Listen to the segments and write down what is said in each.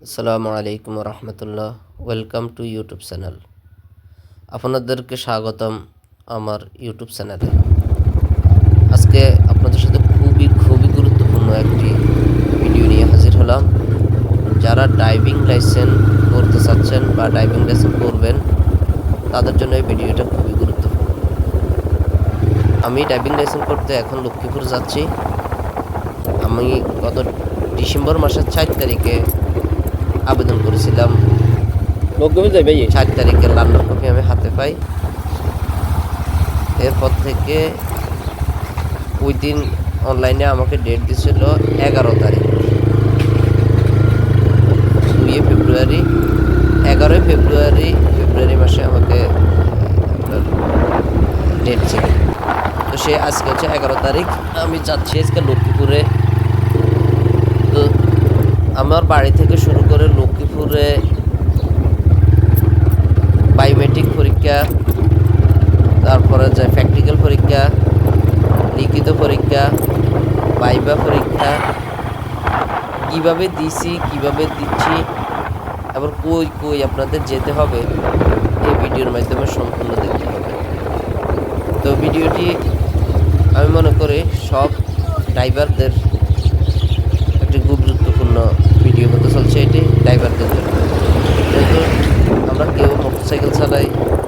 আসসালামু আলাইকুম রহমতুল্লাহ। Welcome to YouTube channel. আপনাদেরকে স্বাগতম আমার ইউটিউব চ্যানেলে। আজকে আপনাদের সাথে খুবই গুরুত্বপূর্ণ একটি ভিডিও নিয়ে হাজির হলাম। যারা ড্রাইভিং লাইসেন্স করতে চাচ্ছেন বা ড্রাইভিং লাইসেন্স করবেন তাদের জন্য এই ভিডিওটা খুবই গুরুত্বপূর্ণ। আমি ড্রাইভিং লাইসেন্স করতে এখন লক্ষ্মীপুর যাচ্ছি। আমি গত ডিসেম্বর মাসের 4 তারিখে আবেদন করেছিলাম। 4 তারিখে লার্নার কপি আমি হাতে পাই। এরপর থেকে ওই দিন অনলাইনে আমাকে ডেট দিয়েছিল 11 তারিখ, 2 ফেব্রুয়ারি। 11 ফেব্রুয়ারি মাসে আমাকে ডেট ছিল। তো সে আজকে হচ্ছে 11 তারিখ। আমি যাচ্ছি আজকে লক্ষ্মীপুরে। তো আমার বাড়ি থেকে শুরু করে লক্ষ্মীপুরে বায়োমেট্রিক পরীক্ষা, তারপরে যায় প্র্যাকটিক্যাল পরীক্ষা, লিখিত পরীক্ষা, ভাইভা পরীক্ষা, কিভাবে দিছি, কিভাবে দিচ্ছি, আবার কই আপনাদের যেতে হবে, এই ভিডিওর মাধ্যমে সম্পূর্ণ দেখতে হবে। তো ভিডিওটি আমি মনে করি সব ড্রাইভারদের একটি গুরুত্বপূর্ণ ভিডিও হতে চলছে। এটি ড্রাইভারদের জন্য, যেহেতু আমরা কেউ মোটরসাইকেল চালাই,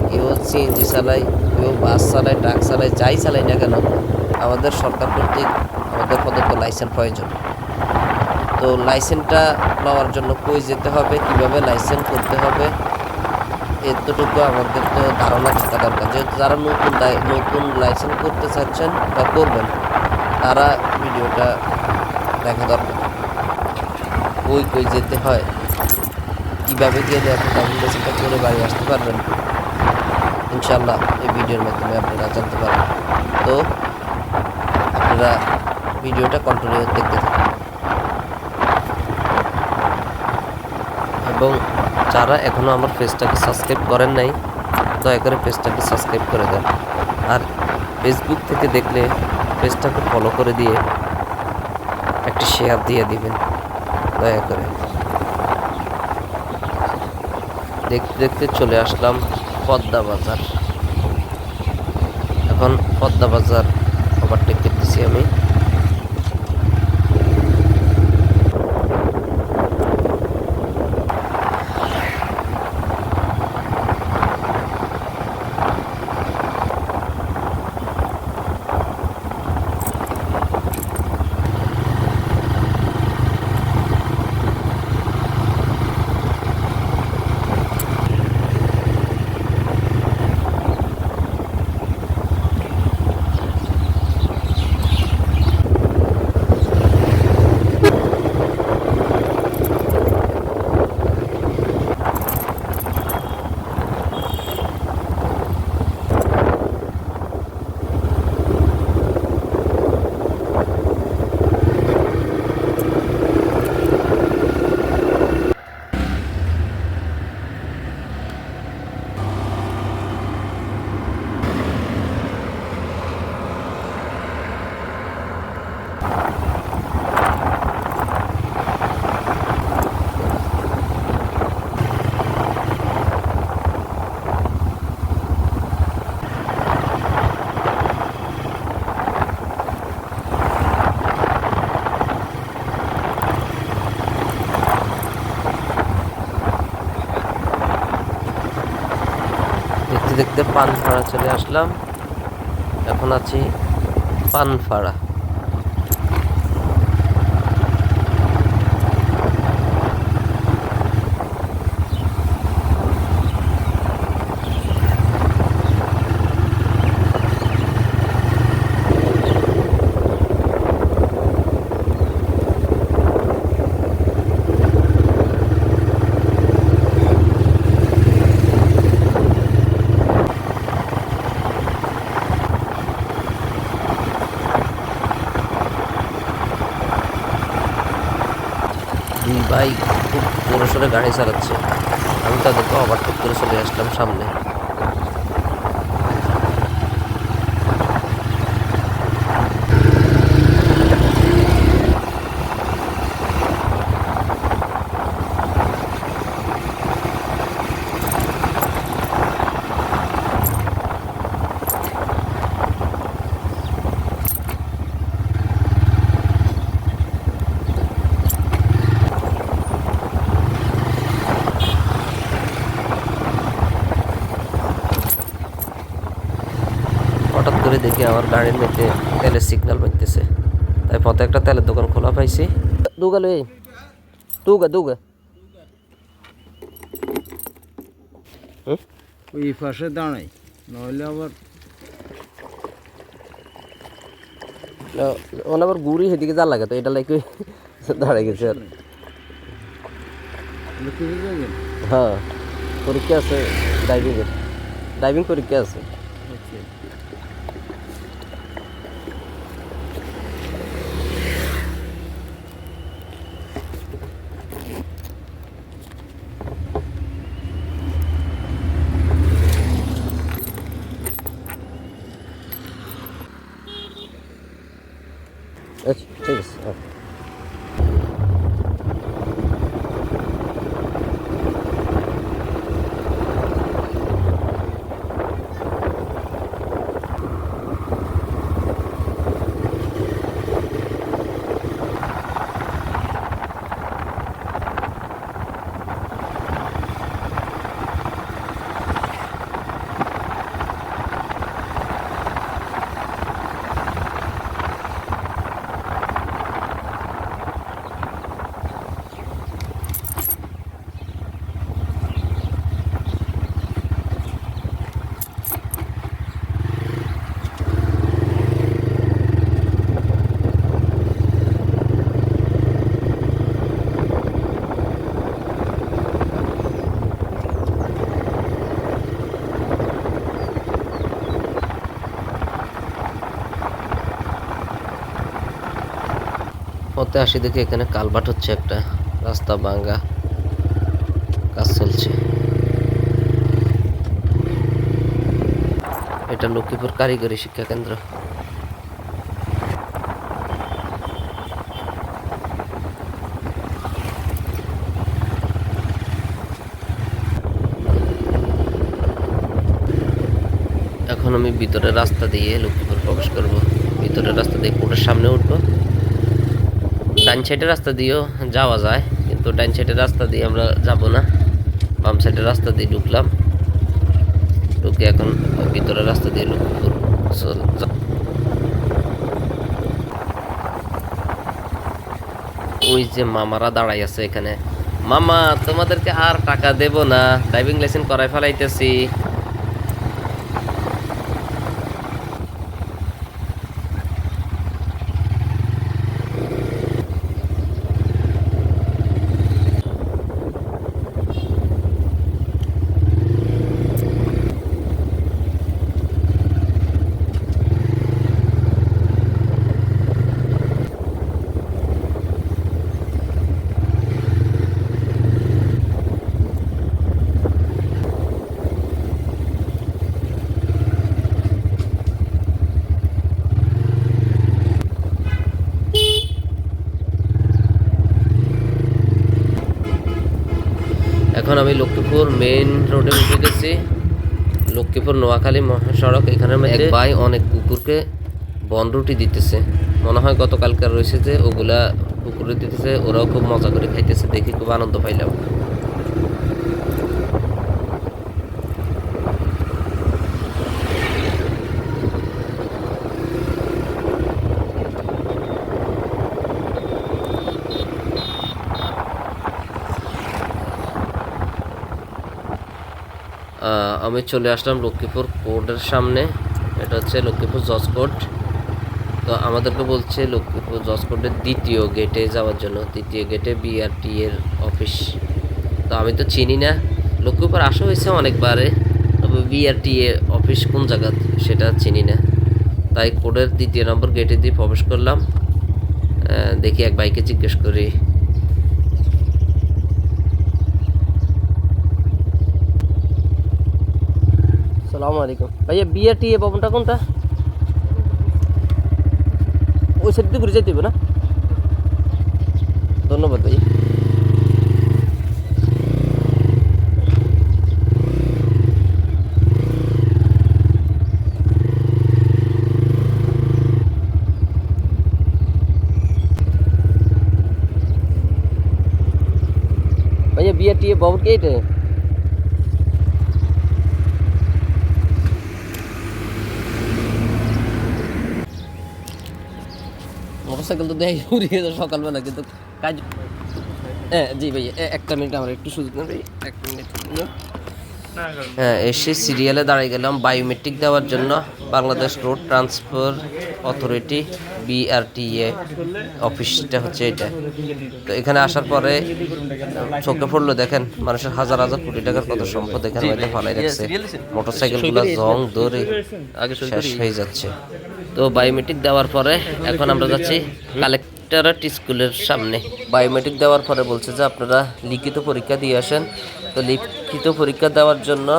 কেউ সিএনজি চালাই, কেউ বাস চালাই, ট্রাক চালাই, যাই চালাই না কেন, আমাদের সরকার কর্তৃক আমাদের প্রদত্ত লাইসেন্স প্রয়োজন। তো লাইসেন্সটা নেওয়ার জন্য কই যেতে হবে, কিভাবে লাইসেন্স করতে হবে, এতটুকু আমাদের তো ধারণা থাকা দরকার। যেহেতু যারা নতুন লাইসেন্স করতে চাচ্ছেন বা করবেন, তারা ভিডিওটা দেখা দরকার। কই যেতে হয়, কীভাবে গেলে আপনি ড্রাইভিং লাইসেন্সটা করে বাড়ি আসতে পারবেন, ইনশাল্লাহ এই ভিডিওর মাধ্যমে আপনারা জানতে পারবেন। তো আপনারা ভিডিওটা কন্টিনিউ দেখতে থাকুন, এবং যারা এখনও আমার পেজটাকে সাবস্ক্রাইব করেন নাই, দয়া করে পেজটাকে সাবস্ক্রাইব করে দেন। আর ফেসবুক থেকে দেখলে পেজটাকে ফলো করে দিয়ে একটি শেয়ার দিয়ে দিবেন দয়া করে। দেখতে দেখতে চলে আসলাম পদ্মা বাজার। এখন পদ্মা বাজার ওভারটেক করতেছি আমি। দেখতে দেখতে পানপাড়া চলে আসলাম। এখন আছি পানপাড়া। দুই ভাই খুব জোরে গাড়ি চালাচ্ছে, আমি তাদেরকে ওভারটেক করে চলে আসলাম সামনে। দেখি আমার গাড়ির মধ্যে তেলের সিগন্যাল মারতেছে, তাই পথে একটা তেলের দোকান খোলা পাইছি। দুগা লই দুগা দুগা ওই পাশে দাঁড়াই, নইলে আবার আবার ঘুরি সেদিকে যা লাগে, তো এটা লাগে দাঁড়াই গেছে আর। হ্যাঁ, পরীক্ষা আছে ড্রাইভিংয়ের, ড্রাইভিং পরীক্ষা আছে। আচ্ছা ঠিক আছে। পথে আসি দেখি এখানে কালভার্ট হচ্ছে, একটা রাস্তা ভাঙ্গা, কাজ চলছে। এটা লক্ষ্মীপুর কারিগরি শিক্ষা কেন্দ্র। এখন আমি ভিতরের রাস্তা দিয়ে লক্ষ্মীপুর প্রবেশ করব। ভিতরের রাস্তা দিয়ে কোর্টের সামনে উঠবো। ডান সাইডের রাস্তা দিয়েও যাওয়া যায়, কিন্তু ডান সাইডের রাস্তা দিয়ে আমরা যাব না, বাম সাইডের রাস্তা দিয়ে ঢুকলাম। ঢুকে এখন ভিতরের রাস্তা দিয়ে লক্ষ্মীপুর। ওই যে মামারা দাঁড়াই আছে এখানে। মামা, তোমাদেরকে আর টাকা দেব না, ড্রাইভিং লাইসেন্স করাই ফেলাইতেছি। এখন আমি লক্ষ্মীপুর মেইন রোডে উঠে গেছি। লক্ষ্মীপুর নোয়াখালী মহাসড়ক। এখানে এক ভাই অনেক কুকুরকে বনরুটি দিতেছে, মনে হয় গতকালকার রয়েছে যে ওগুলা কুকুরে দিতেছে, ওরাও খুব মজা করে খাইতেছে, দেখি খুব আনন্দ পাইলাম। আমি চলে আসলাম লক্ষ্মীপুর কোর্টের সামনে। এটা হচ্ছে লক্ষ্মীপুর জজ কোর্ট। তো আমাদেরকে বলছে লক্ষ্মীপুর জজ কোর্টের দ্বিতীয় গেটে যাওয়ার জন্য, দ্বিতীয় গেটে বিআরটি এর অফিস। তো আমি তো চিনি না, লক্ষ্মীপুর আসা হয়েছে অনেকবারে, তবে বিআরটি এ অফিস কোন জায়গা সেটা চিনি না। তাই কোর্টের দ্বিতীয় নম্বর গেটে দিয়ে প্রবেশ করলাম। দেখি এক ভাইকে জিজ্ঞেস করি। আসসালামু আলাইকুম ভাইয়া, বিআরটি এ ভবনটা কোনটা? ওই সাইড দিয়ে ঘুরে যেতে হবে না? ধন্যবাদ ভাই। भैया BRT बहुत गेट है। মোটরসাইকেল তো দেয় উড়িয়ে যায় সকালবেলা, কিন্তু কাজ। হ্যাঁ জি ভাই, একটা মিনিট আমার একটু সুযোগ নেন ভাই, এক মিনিট। হ্যাঁ, এসে সিরিয়ালে দাঁড়িয়ে গেলাম বায়োমেট্রিক দেওয়ার জন্য। Bangladesh road transport authority, BRTA অফিসটা হচ্ছে এটা। তো এখানে আসার পরে চোখে পড়লো, দেখেন মানুষের হাজার হাজার কোটি টাকার কত সম্পদ এখানে মধ্যে ফলাই রাখছে। মোটরসাইকেলগুলো জং ধরে শেষ হয়ে যাচ্ছে। তো বায়োমেট্রিক দেওয়ার পরে এখন আমরা যাচ্ছি কালেক্টরেট স্কুলের সামনে। বায়োমেট্রিক দেওয়ার পরে বলছে যে আপনারা লিখিত পরীক্ষা দিয়ে আসেন। তো লিখিত পরীক্ষা দেওয়ার জন্য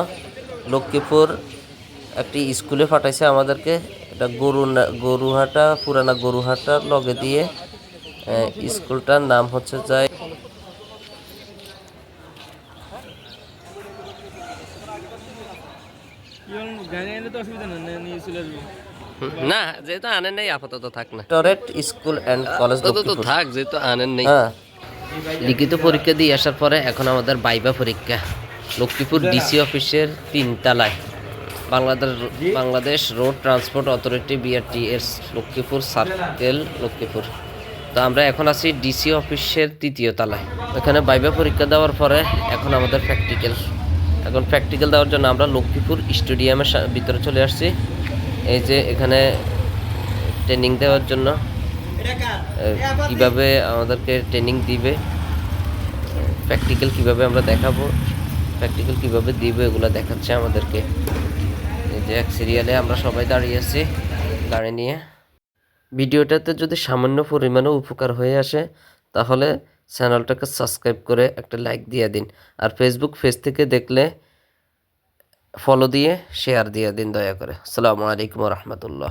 লক্ষ্মীপুর একটি স্কুলে পাঠাইছে আমাদেরকে। এটা গরুহাটা, পুরানা গরুহাটার লগে দিয়ে। স্কুলটার নাম হচ্ছে যায় না, যেহেতু আনেন নেই আপাতত থাক না। টরেট স্কুল অ্যান্ড কলেজ তো থাক, যেহেতু আনেন নেই। হ্যাঁ, লিখিত পরীক্ষা দিয়ে আসার পরে এখন আমাদের ভাইবা পরীক্ষা লক্ষ্মীপুর ডিসি অফিসের 3 তলায়। Bangladesh road transport authority, BRTS Lakshmipur circle, Lakshmipur. তো আমরা এখন আছি ডিসি অফিসের 3য় তলায়। এখানে ভাইবা পরীক্ষা দেওয়ার পরে এখন আমাদের প্র্যাকটিক্যাল। এখন প্র্যাকটিক্যাল দেওয়ার জন্য আমরা লক্ষ্মীপুর স্টেডিয়ামের ভিতরে চলে আসছি। এই যে এখানে ট্রেনিং দেওয়ার জন্য কিভাবে আমাদেরকে ট্রেনিং দিবে, প্র্যাকটিক্যাল কিভাবে আমরা দেখাবো, প্র্যাকটিক্যাল কিভাবে দিবে, এগুলো দেখাচ্ছে আমাদেরকে। এই যে এক সিরিয়ালে আমরা সবাই দাঁড়িয়ে আছি গাড়ি নিয়ে। ভিডিওটাতে যদি সামান্য পরিমাণে উপকার হয়ে আসে তাহলে চ্যানেলটাকে সাবস্ক্রাইব করে একটা লাইক দিয়ে দিন। আর ফেসবুক পেজ থেকে দেখলে ফলো দিয়ে শেয়ার দিয়ে দিন দয়া করে। আসসালামু আলাইকুম ওয়া রাহমাতুল্লাহ।